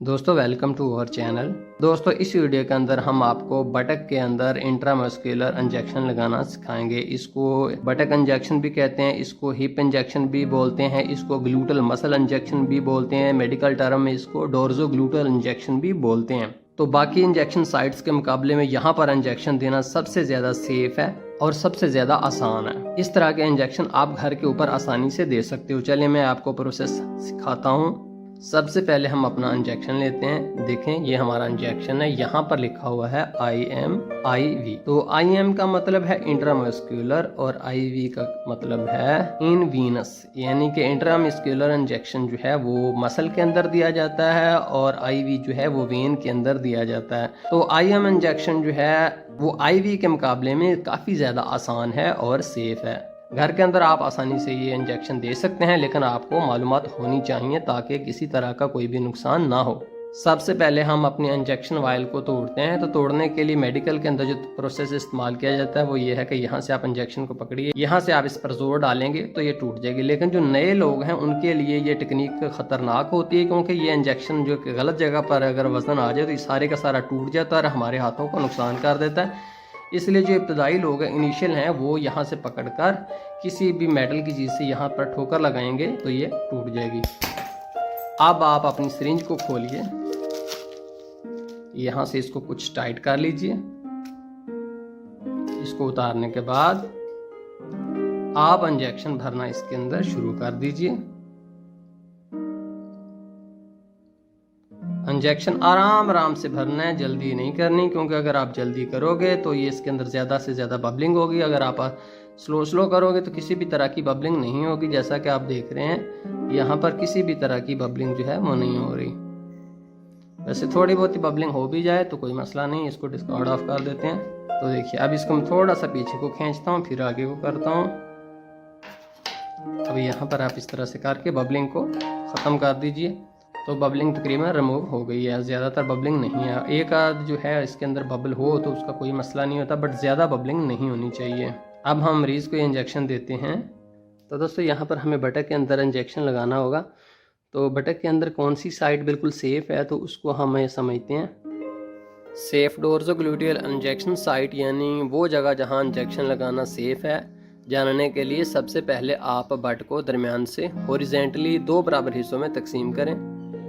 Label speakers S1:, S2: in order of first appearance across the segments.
S1: दोस्तों welcome to our channel. दोस्तों इस वीडियो के अंदर हम आपको बटक के अंदर इंट्रामस्कुलर इंजेक्शन लगाना सिखाएंगे। इसको बटक इंजेक्शन भी कहते हैं, इसको हिप इंजेक्शन भी बोलते हैं, इसको ग्लूटल मसल इंजेक्शन भी बोलते हैं, मेडिकल टर्म में इसको डोर्जो ग्लूटल इंजेक्शन भी बोलते हैं। तो बाकी इंजेक्शन साइट्स के मुकाबले में यहाँ पर इंजेक्शन देना सबसे ज़्यादा सेफ है और सबसे ज़्यादा आसान है। इस तरह के इंजेक्शन आप घर के ऊपर आसानी से दे सकते हो। चलिए मैं आपको प्रोसेस सिखाता हूँ। सबसे पहले हम अपना इंजेक्शन लेते हैं। देखें ये हमारा इंजेक्शन है, यहाँ पर लिखा हुआ है IM/IV। तो IM का मतलब है इंट्रामस्कुलर और IV का मतलब है इन वीनस, यानी कि इंट्रामस्कुलर इंजेक्शन जो है वो मसल के अंदर दिया जाता है और IV जो है वो वेन के अंदर दिया जाता है। तो IM इंजेक्शन जो है वो IV के मुकाबले में काफ़ी ज़्यादा आसान है और सेफ है। घर के अंदर आप आसानी से ये इंजेक्शन दे सकते हैं, लेकिन आपको मालूमात होनी चाहिए ताकि किसी तरह का कोई भी नुकसान ना हो। सबसे पहले हम अपने इंजेक्शन वायल को तोड़ते हैं। तो तोड़ने के लिए मेडिकल के अंदर जो प्रोसेस इस्तेमाल किया जाता है वो ये है कि यहाँ से आप इंजेक्शन को पकड़िए, यहाँ से आप इस पर जोर डालेंगे तो ये टूट जाएगी। लेकिन जो नए लोग हैं उनके लिए ये टेक्निक ख़तरनाक होती है, क्योंकि ये इंजेक्शन जो गलत जगह पर अगर वजन आ जाए तो ये सारे का सारा टूट जाता है और हमारे हाथों को नुकसान कर देता है। इसलिए जो इब्तदाई लोग हैं, इनिशियल हैं, वो यहाँ से पकड़कर किसी भी मेटल की चीज़ से यहाँ पर ठोकर लगाएंगे तो ये टूट जाएगी। अब आप अपनी सिरिंज को खोलिए, यहाँ से इसको कुछ टाइट कर लीजिए। इसको उतारने के बाद आप इंजेक्शन भरना इसके अंदर शुरू कर दीजिए। इंजेक्शन आराम आराम से भरना है, जल्दी नहीं करनी, क्योंकि अगर आप जल्दी करोगे तो ये इसके अंदर ज़्यादा से ज़्यादा बबलिंग होगी। अगर आप स्लो करोगे तो किसी भी तरह की बबलिंग नहीं होगी। जैसा कि आप देख रहे हैं यहाँ पर किसी भी तरह की बबलिंग जो है वो नहीं हो रही। वैसे थोड़ी बहुत ही बबलिंग हो भी जाए तो कोई मसला नहीं, इसको डिस्कार्ड ऑफ कर देते हैं। तो देखिए अब इसको मैं थोड़ा सा पीछे को खींचता हूँ, फिर आगे को करता हूँ। अब यहाँ पर आप इस तरह से करके बबलिंग को ख़त्म कर दीजिए। तो बबलिंग तकरीबन रिमूव हो गई है, ज़्यादातर बबलिंग नहीं है। एक आध जो है इसके अंदर बबल हो तो उसका कोई मसला नहीं होता, बट ज़्यादा बबलिंग नहीं होनी चाहिए। अब हम मरीज़ को इंजेक्शन देते हैं। तो दोस्तों यहाँ पर हमें बटक के अंदर इंजेक्शन लगाना होगा। तो बटक के अंदर कौन सी साइड बिल्कुल सेफ़ है तो उसको हम समझते हैं। सेफ डोर्जो ग्लूटियल इंजेक्शन साइट, यानी वो जगह जहाँ इंजेक्शन लगाना सेफ़ है, जानने के लिए सबसे पहले आप बट को दरमियान से हॉरिजेंटली 2 बराबर हिस्सों में तकसीम करें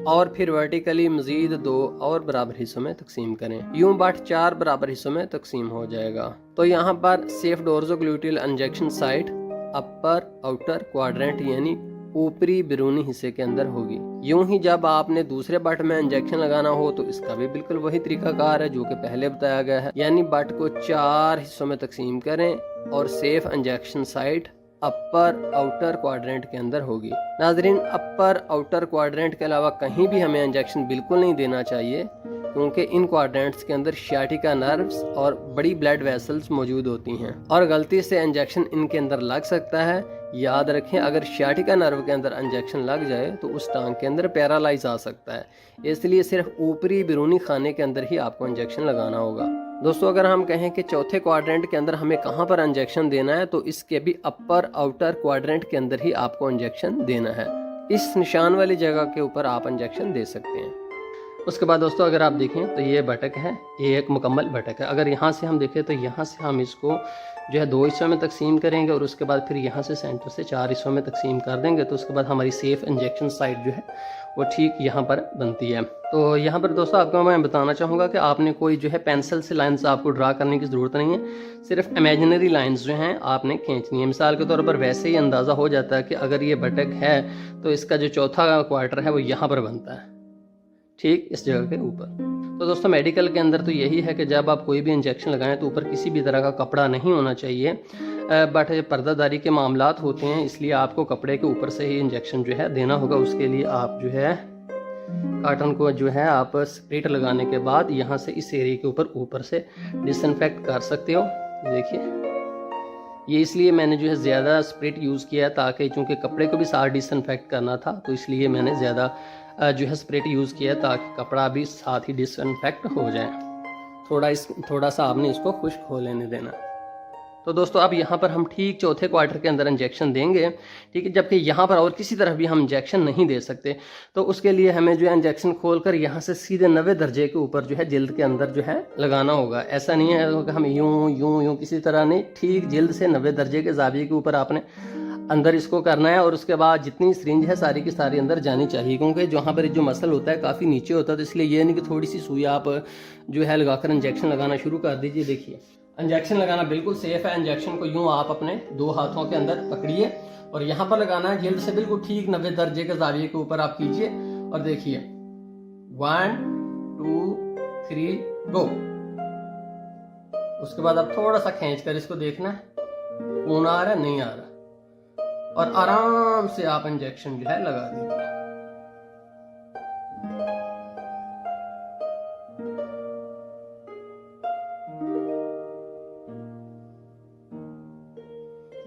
S1: और फिर वर्टिकली मजीद 2 और बराबर हिस्सों में तकसीम करें। यूं बट 4 बराबर हिस्सों में तकसीम हो जाएगा। तो यहाँ पर सेफ डोर्जो ग्लूटियल इंजेक्शन साइट अपर आउटर क्वाड्रेंट यानी ऊपरी बैरूनी हिस्से के अंदर होगी। यूं ही जब आपने दूसरे बट में इंजेक्शन लगाना हो तो इसका भी बिल्कुल वही तरीकाकार है जो कि पहले बताया गया है, यानी बट को 4 हिस्सों में तकसीम करें और सेफ इंजेक्शन साइट अपर आउटर क्वाड्रेंट के अंदर होगी। नाजरीन, अपर आउटर क्वाड्रेंट के अलावा कहीं भी हमें इंजेक्शन बिल्कुल नहीं देना चाहिए, क्योंकि इन क्वाड्रेंट्स के अंदर शाटिका नर्व्स और बड़ी ब्लड वेसल्स मौजूद होती हैं और गलती से इंजेक्शन इनके अंदर लग सकता है। याद रखें, अगर शाटिका नर्व के अंदर इंजेक्शन लग जाए तो उस टांग के अंदर पैरालाइज आ सकता है। इसलिए सिर्फ ऊपरी बैरूनी खाने के अंदर ही आपको इंजेक्शन लगाना होगा। दोस्तों अगर हम कहें कि चौथे क्वाड्रेंट के अंदर हमें कहाँ पर इंजेक्शन देना है, तो इसके भी अपर आउटर क्वाड्रेंट के अंदर ही आपको इंजेक्शन देना है। इस निशान वाली जगह के ऊपर आप इंजेक्शन दे सकते हैं। उसके बाद दोस्तों अगर आप देखें तो ये बटक है, ये एक मुकम्मल बटक है। अगर यहाँ से हम देखें तो यहाँ से हम इसको जो है 2 हिस्सों में तकसीम करेंगे और उसके बाद फिर यहाँ से सेंटर से 4 हिस्सों में तकसीम कर देंगे। तो उसके बाद हमारी सेफ इंजेक्शन साइट जो है वो ठीक यहाँ पर बनती है। तो यहाँ पर दोस्तों आपको मैं बताना चाहूँगा कि आपने कोई जो है पेंसिल से लाइंस आपको ड्रा करने की ज़रूरत नहीं है, सिर्फ इमेजिनरी लाइंस जो हैं आपने खींचनी है। मिसाल के तौर पर वैसे ही अंदाज़ा हो जाता है कि अगर ये बटक है तो इसका जो चौथा क्वार्टर है वो यहाँ पर बनता है, ठीक इस जगह के ऊपर। तो दोस्तों मेडिकल के अंदर तो यही है कि जब आप कोई भी इंजेक्शन लगाएं तो ऊपर किसी भी तरह का कपड़ा नहीं होना चाहिए, बट पर्दादारी के मामलात होते हैं, इसलिए आपको कपड़े के ऊपर से ही इंजेक्शन जो है देना होगा। उसके लिए आप जो है काटन को जो है आप स्प्रिट लगाने के बाद यहाँ से इस एरिया के ऊपर से डिसइंफेक्ट कर सकते हो। देखिए ये इसलिए मैंने जो है ज़्यादा स्प्रिट यूज़ किया ताकि चूँकि कपड़े को भी साथ डिसइंफेक्ट करना था, तो इसलिए मैंने ज़्यादा जो है स्प्रिट यूज़ किया ताकि कपड़ा भी साथ ही डिसइंफेक्ट हो जाए। थोड़ा सा आपने इसको खुश्क हो लेने देना। तो दोस्तों अब यहाँ पर हम ठीक चौथे क्वार्टर के अंदर इंजेक्शन देंगे, ठीक है, जबकि यहाँ पर और किसी तरफ भी हम इंजेक्शन नहीं दे सकते। तो उसके लिए हमें जो है इंजेक्शन खोलकर यहाँ से सीधे 90 दर्जे के ऊपर जो है जिल्द के अंदर जो है लगाना होगा। ऐसा नहीं है कि हम यूं यूं यूं किसी तरह नहीं, ठीक जिल्द से 90 दर्जे के जाविये के ऊपर आपने अंदर इसको करना है। और उसके बाद जितनी सिरिंज है सारी की सारी अंदर जानी चाहिए, क्योंकि जहाँ पर जो मसल होता है काफ़ी नीचे होता है। तो इसलिए ये नहीं कि थोड़ी सी सुई आप जो है लगाकर इंजेक्शन लगाना शुरू कर दीजिए। देखिए इंजेक्शन लगाना बिल्कुल सेफ है। इंजेक्शन को यूं आप अपने 2 हाथों के अंदर पकड़िए और यहाँ पर लगाना है जिल्द से बिल्कुल ठीक 90 दर्जे के जाविये के ऊपर आप कीजिए और देखिए 1 2 3 गो। उसके बाद आप थोड़ा सा खींच कर इसको देखना है खून आ रहा है नहीं आ रहा, और आराम से आप इंजेक्शन जो है लगा दीजिए।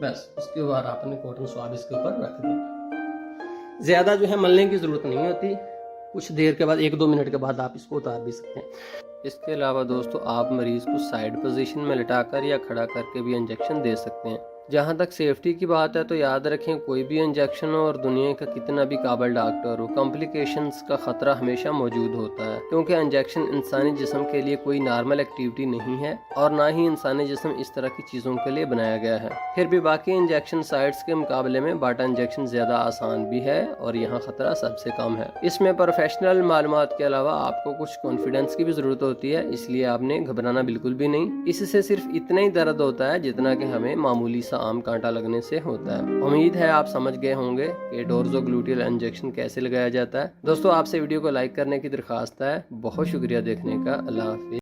S1: बस उसके बाद आपने कॉटन स्वाब इसके ऊपर रख दिया। ज्यादा जो है मलने की जरूरत नहीं होती, कुछ देर के बाद 1-2 मिनट के बाद आप इसको उतार भी सकते हैं। इसके अलावा दोस्तों आप मरीज को साइड पोजीशन में लिटाकर या खड़ा करके भी इंजेक्शन दे सकते हैं। जहाँ तक सेफ्टी की बात है तो याद रखें कोई भी इंजेक्शन हो और दुनिया का कितना भी काबिल डॉक्टर हो, कॉम्प्लिकेशंस का खतरा हमेशा मौजूद होता है, क्योंकि इंजेक्शन इंसानी जिस्म के लिए कोई नॉर्मल एक्टिविटी नहीं है और ना ही इंसानी जिस्म इस तरह की चीज़ों के लिए बनाया गया है। फिर भी बाकी इंजेक्शन साइट्स के मुकाबले में बाटा इंजेक्शन ज़्यादा आसान भी है और यहाँ खतरा सबसे कम है। इसमें प्रोफेशनल मालूमात के अलावा आपको कुछ कॉन्फिडेंस की भी ज़रूरत होती है, इसलिए आपने घबराना बिल्कुल भी नहीं। इससे सिर्फ इतना ही दर्द होता है जितना कि हमें मामूली सा आम कांटा लगने से होता है। उम्मीद है आप समझ गए होंगे कि डोर्ज़ोग्लूटियल इंजेक्शन कैसे लगाया जाता है। दोस्तों आपसे वीडियो को लाइक करने की दरख्वास्त है। बहुत शुक्रिया देखने का। अल्लाह हाफिज़।